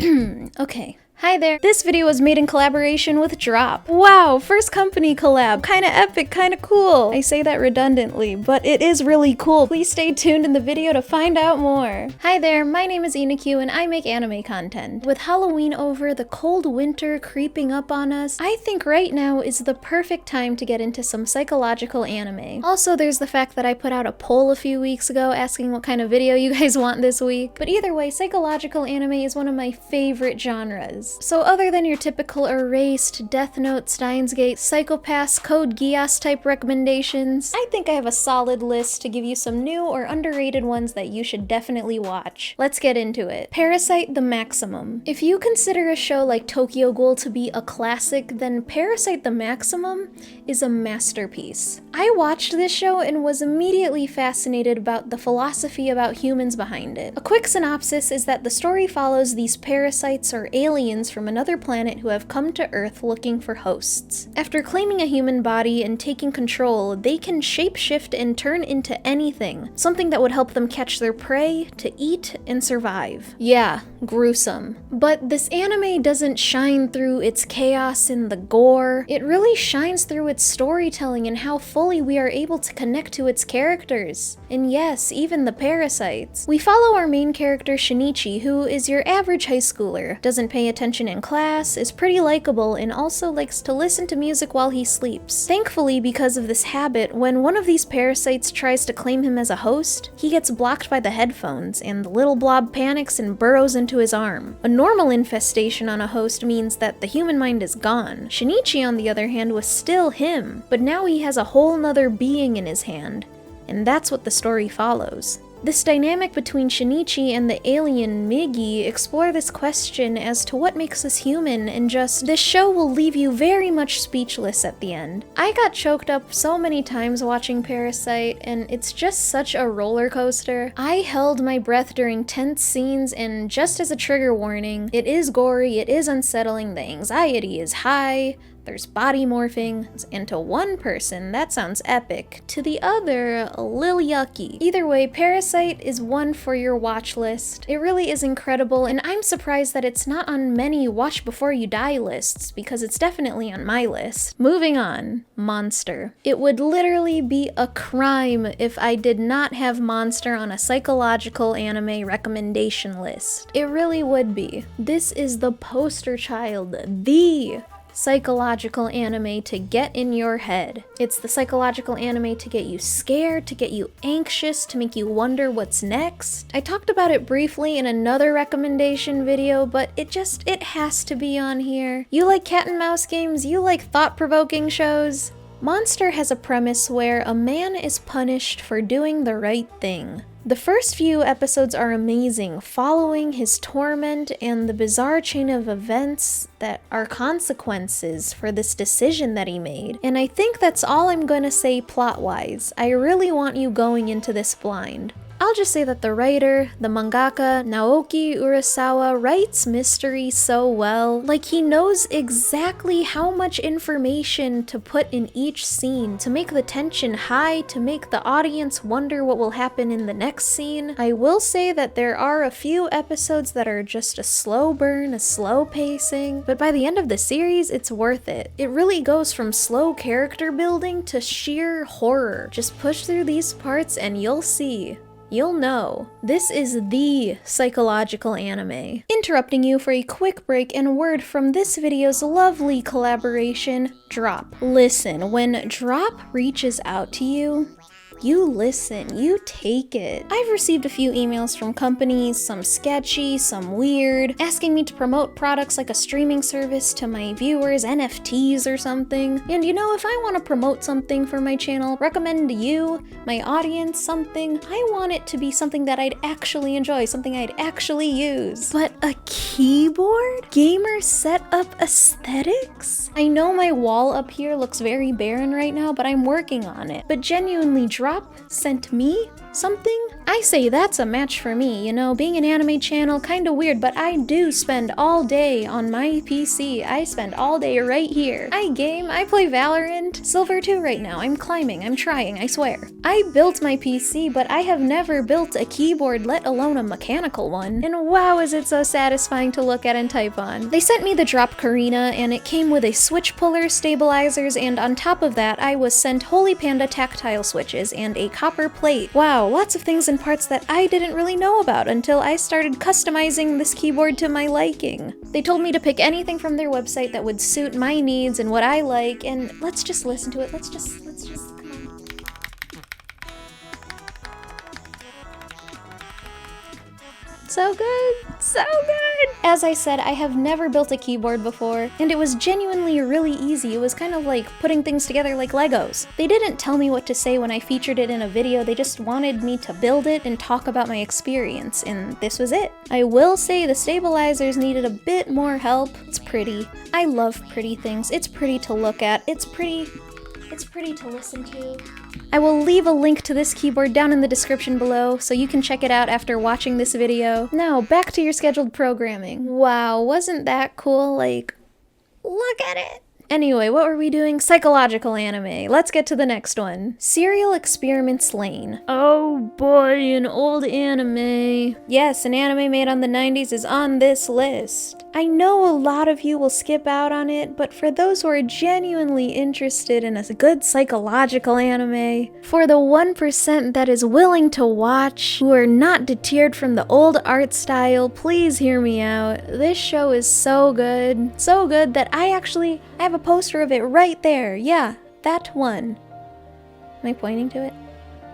Okay. Hi there. This video was made in collaboration with Drop. Wow, first company collab. Kinda epic, kinda cool. I say that redundantly, but it is really cool. Please stay tuned in the video to find out more. Hi there, my name is Inakyu and I make anime content. With Halloween over, the cold winter creeping up on us, I think right now is the perfect time to get into some psychological anime. Also, there's the fact that I put out a poll a few weeks ago asking what kind of video you guys want this week. But either way, psychological anime is one of my favorite genres. So other than your typical Erased, Death Note, Steins Gate, Psychopaths, Code Geass type recommendations, I think I have a solid list to give you some new or underrated ones that you should definitely watch. Let's get into it. Parasite the Maximum. If you consider a show like Tokyo Ghoul to be a classic, then Parasite the Maximum is a masterpiece. I watched this show and was immediately fascinated about the philosophy about humans behind it. A quick synopsis is that the story follows these parasites or aliens from another planet who have come to Earth looking for hosts. After claiming a human body and taking control, they can shapeshift and turn into anything, something that would help them catch their prey, to eat, and survive. Yeah, gruesome. But this anime doesn't shine through its chaos and the gore. It really shines through its storytelling and how fully we are able to connect to its characters. And yes, even the parasites. We follow our main character Shinichi, who is your average high schooler, doesn't pay attention in class, is pretty likable, and also likes to listen to music while he sleeps. Thankfully, because of this habit, when one of these parasites tries to claim him as a host, he gets blocked by the headphones, and the little blob panics and burrows into his arm. A normal infestation on a host means that the human mind is gone. Shinichi, on the other hand, was still him, but now he has a whole nother being in his hand, and that's what the story follows. This dynamic between Shinichi and the alien Migi explore this question as to what makes us human, and just, this show will leave you very much speechless at the end. I got choked up so many times watching Parasite, and it's just such a roller coaster. I held my breath during tense scenes, and just as a trigger warning, it is gory, it is unsettling, the anxiety is high, there's body morphing, and to one person, that sounds epic. To the other, a little yucky. Either way, Parasite is one for your watch list. It really is incredible, and I'm surprised that it's not on many watch before you die lists, because it's definitely on my list. Moving on, Monster. It would literally be a crime if I did not have Monster on a psychological anime recommendation list. It really would be. This is the poster child, the psychological anime to get in your head. It's the psychological anime to get you scared, to get you anxious, to make you wonder what's next. I talked about it briefly in another recommendation video, but it has to be on here. You like cat and mouse games? You like thought-provoking shows? Monster has a premise where a man is punished for doing the right thing. The first few episodes are amazing, following his torment and the bizarre chain of events that are consequences for this decision that he made. And I think that's all I'm gonna say plot-wise. I really want you going into this blind. I'll just say that the writer, the mangaka, Naoki Urasawa, writes mystery so well. Like, he knows exactly how much information to put in each scene to make the tension high, to make the audience wonder what will happen in the next scene. I will say that there are a few episodes that are just a slow burn, a slow pacing, but by the end of the series, it's worth it. It really goes from slow character building to sheer horror. Just push through these parts and you'll see. You'll know. This is the psychological anime. Interrupting you for a quick break and a word from this video's lovely collaboration, Drop. Listen, when Drop reaches out to you, you listen, you take it. I've received a few emails from companies, some sketchy, some weird, asking me to promote products like a streaming service to my viewers, NFTs or something. And you know, if I want to promote something for my channel, recommend to you, my audience, something, I want it to be something that I'd actually enjoy, something I'd actually use. But a keyboard? Gamer setup aesthetics? I know my wall up here looks very barren right now, but I'm working on it. But genuinely, Drop sent me something? I say that's a match for me, you know, being an anime channel, kinda weird, but I do spend all day on my PC. I spend all day right here. I game, I play Valorant, Silver 2 right now, I'm climbing, I'm trying, I swear. I built my PC, but I have never built a keyboard, let alone a mechanical one. And wow, is it so satisfying to look at and type on. They sent me the drop Karina, and it came with a switch puller, stabilizers, and on top of that, I was sent Holy Panda tactile switches and a copper plate. Wow, lots of things and parts that I didn't really know about until I started customizing this keyboard to my liking. They told me to pick anything from their website that would suit my needs and what I like, and let's just listen to it. Let's just, come on. So good, so good! As I said, I have never built a keyboard before, and it was genuinely really easy. It was kind of like putting things together like Legos. They didn't tell me what to say when I featured it in a video, they just wanted me to build it and talk about my experience, and this was it. I will say the stabilizers needed a bit more help. It's pretty. I love pretty things. It's pretty to look at. It's pretty to listen to. I will leave a link to this keyboard down in the description below, so you can check it out after watching this video. Now, back to your scheduled programming. Wow, wasn't that cool? Like, look at it! Anyway, what were we doing? Psychological anime. Let's get to the next one. Serial Experiments Lane. Oh boy, an old anime. Yes, an anime made on the 90s is on this list. I know a lot of you will skip out on it, but for those who are genuinely interested in a good psychological anime, for the 1% that is willing to watch, who are not deterred from the old art style, please hear me out. This show is so good that I have a poster of it right there. Yeah, that one. Am I pointing to it?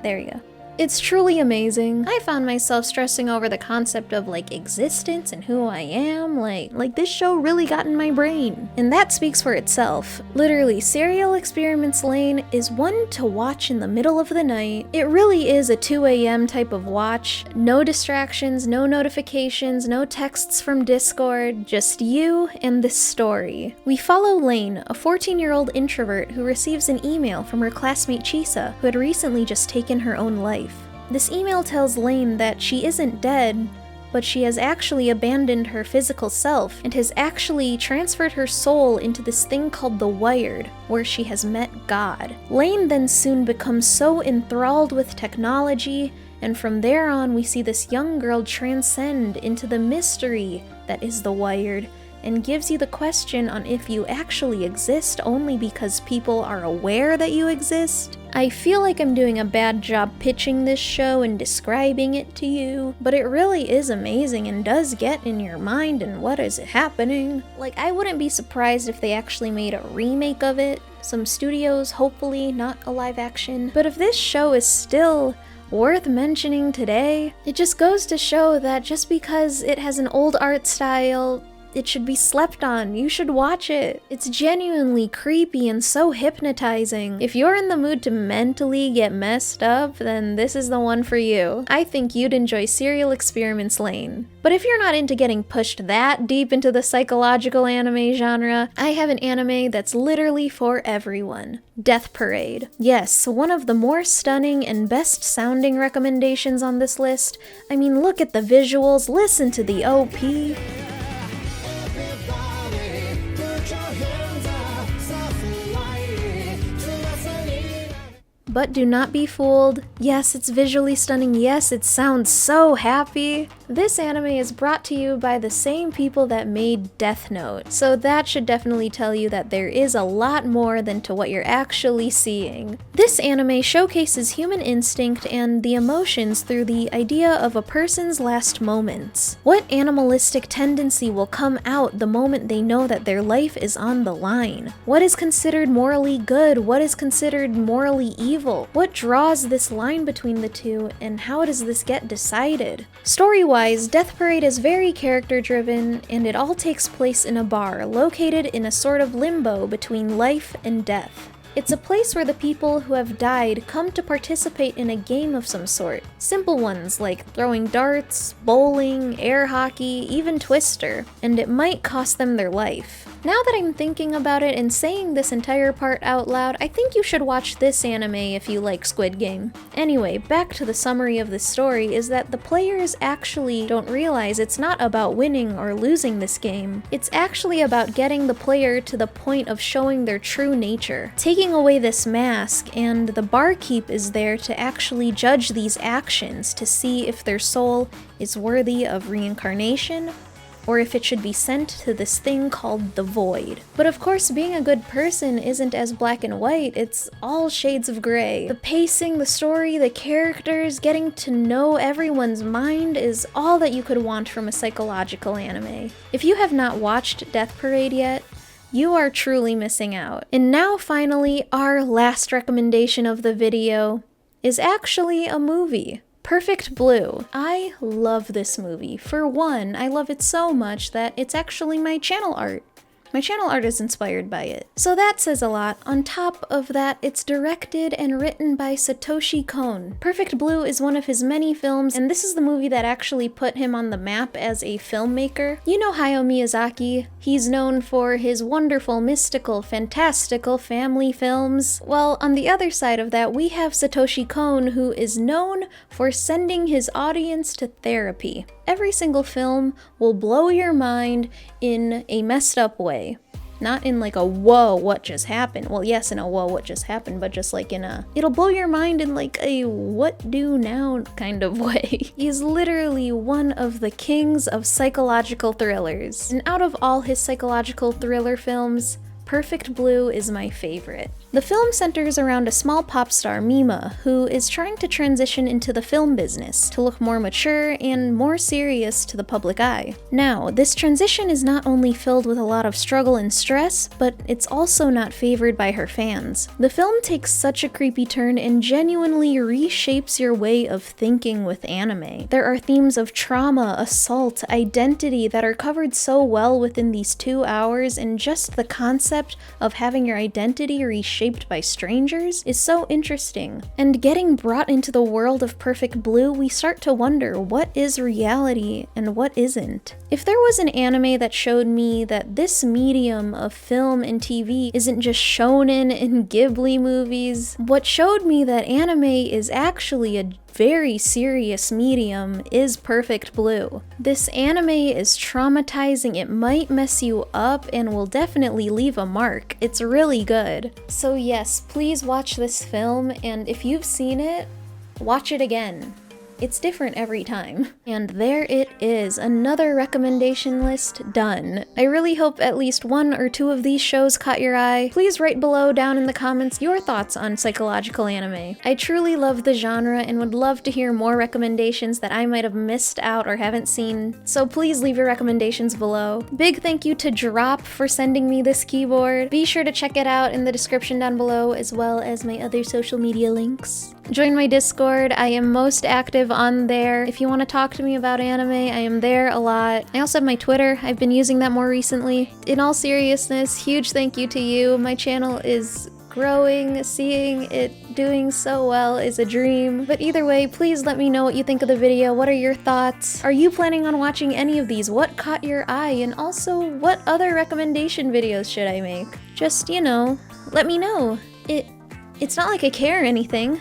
There you go. It's truly amazing. I found myself stressing over the concept of like existence and who I am. Like this show really got in my brain. And that speaks for itself. Literally, Serial Experiments Lane is one to watch in the middle of the night. It really is a 2 a.m. type of watch. No distractions, no notifications, no texts from Discord, just you and this story. We follow Lane, a 14-year-old introvert who receives an email from her classmate Chisa, who had recently just taken her own life. This email tells Lane that she isn't dead, but she has actually abandoned her physical self and has actually transferred her soul into this thing called the Wired, where she has met God. Lane then soon becomes so enthralled with technology, and from there on we see this young girl transcend into the mystery that is the Wired, and gives you the question on if you actually exist only because people are aware that you exist. I feel like I'm doing a bad job pitching this show and describing it to you, but it really is amazing and does get in your mind and what is happening. Like, I wouldn't be surprised if they actually made a remake of it. Some studios, hopefully, not a live action. But if this show is still worth mentioning today, it just goes to show that just because it has an old art style, it should be slept on. You should watch it. It's genuinely creepy and so hypnotizing. If you're in the mood to mentally get messed up, then this is the one for you. I think you'd enjoy Serial Experiments Lane. But if you're not into getting pushed that deep into the psychological anime genre, I have an anime that's literally for everyone. Death Parade. Yes, one of the more stunning and best sounding recommendations on this list. I mean, look at the visuals, listen to the OP. But do not be fooled. Yes, it's visually stunning. Yes, it sounds so happy. This anime is brought to you by the same people that made Death Note, so that should definitely tell you that there is a lot more than to what you're actually seeing. This anime showcases human instinct and the emotions through the idea of a person's last moments. What animalistic tendency will come out the moment they know that their life is on the line? What is considered morally good? What is considered morally evil? What draws this line between the two, and how does this get decided? Story-wise, Death Parade is very character-driven, and it all takes place in a bar located in a sort of limbo between life and death. It's a place where the people who have died come to participate in a game of some sort. Simple ones like throwing darts, bowling, air hockey, even Twister, and it might cost them their life. Now that I'm thinking about it and saying this entire part out loud, I think you should watch this anime if you like Squid Game. Anyway, back to the summary of this story is that the players actually don't realize it's not about winning or losing this game. It's actually about getting the player to the point of showing their true nature. Taking away this mask, and the barkeep is there to actually judge these actions to see if their soul is worthy of reincarnation, or if it should be sent to this thing called the void. But of course, being a good person isn't as black and white, it's all shades of gray. The pacing, the story, the characters, getting to know everyone's mind is all that you could want from a psychological anime. If you have not watched Death Parade yet, you are truly missing out. And now finally, our last recommendation of the video is actually a movie. Perfect Blue. I love this movie. For one, I love it so much that it's actually my channel art. My channel art is inspired by it. So that says a lot. On top of that, it's directed and written by Satoshi Kon. Perfect Blue is one of his many films, and this is the movie that actually put him on the map as a filmmaker. You know Hayao Miyazaki? He's known for his wonderful, mystical, fantastical family films. Well, on the other side of that, we have Satoshi Kon, who is known for sending his audience to therapy. Every single film will blow your mind in a messed up way. Not in like a whoa, what just happened? Well, yes, in a whoa, what just happened, but just like in a, it'll blow your mind in like a what do now kind of way. He's literally one of the kings of psychological thrillers. And out of all his psychological thriller films, Perfect Blue is my favorite. The film centers around a small pop star, Mima, who is trying to transition into the film business to look more mature and more serious to the public eye. Now, this transition is not only filled with a lot of struggle and stress, but it's also not favored by her fans. The film takes such a creepy turn and genuinely reshapes your way of thinking with anime. There are themes of trauma, assault, identity that are covered so well within these 2 hours, and just the concept of having your identity reshaped by strangers is so interesting. And getting brought into the world of Perfect Blue, we start to wonder what is reality and what isn't. If there was an anime that showed me that this medium of film and TV isn't just shonen and Ghibli movies, what showed me that anime is actually a very serious medium is Perfect Blue. This anime is traumatizing, it might mess you up, and will definitely leave a mark. It's really good. So yes, please watch this film, and if you've seen it, watch it again. It's different every time. And there it is, another recommendation list done. I really hope at least 1 or 2 of these shows caught your eye. Please write below down in the comments your thoughts on psychological anime. I truly love the genre and would love to hear more recommendations that I might have missed out or haven't seen, so please leave your recommendations below. Big thank you to Drop for sending me this keyboard. Be sure to check it out in the description down below, as well as my other social media links. Join my Discord, I am most active on there. If you want to talk to me about anime, I am there a lot. I also have my Twitter, I've been using that more recently. In all seriousness, huge thank you to you. My channel is growing, seeing it doing so well is a dream. But either way, please let me know what you think of the video. What are your thoughts? Are you planning on watching any of these? What caught your eye? And also, what other recommendation videos should I make? Just, you know, let me know. It's not like I care or anything.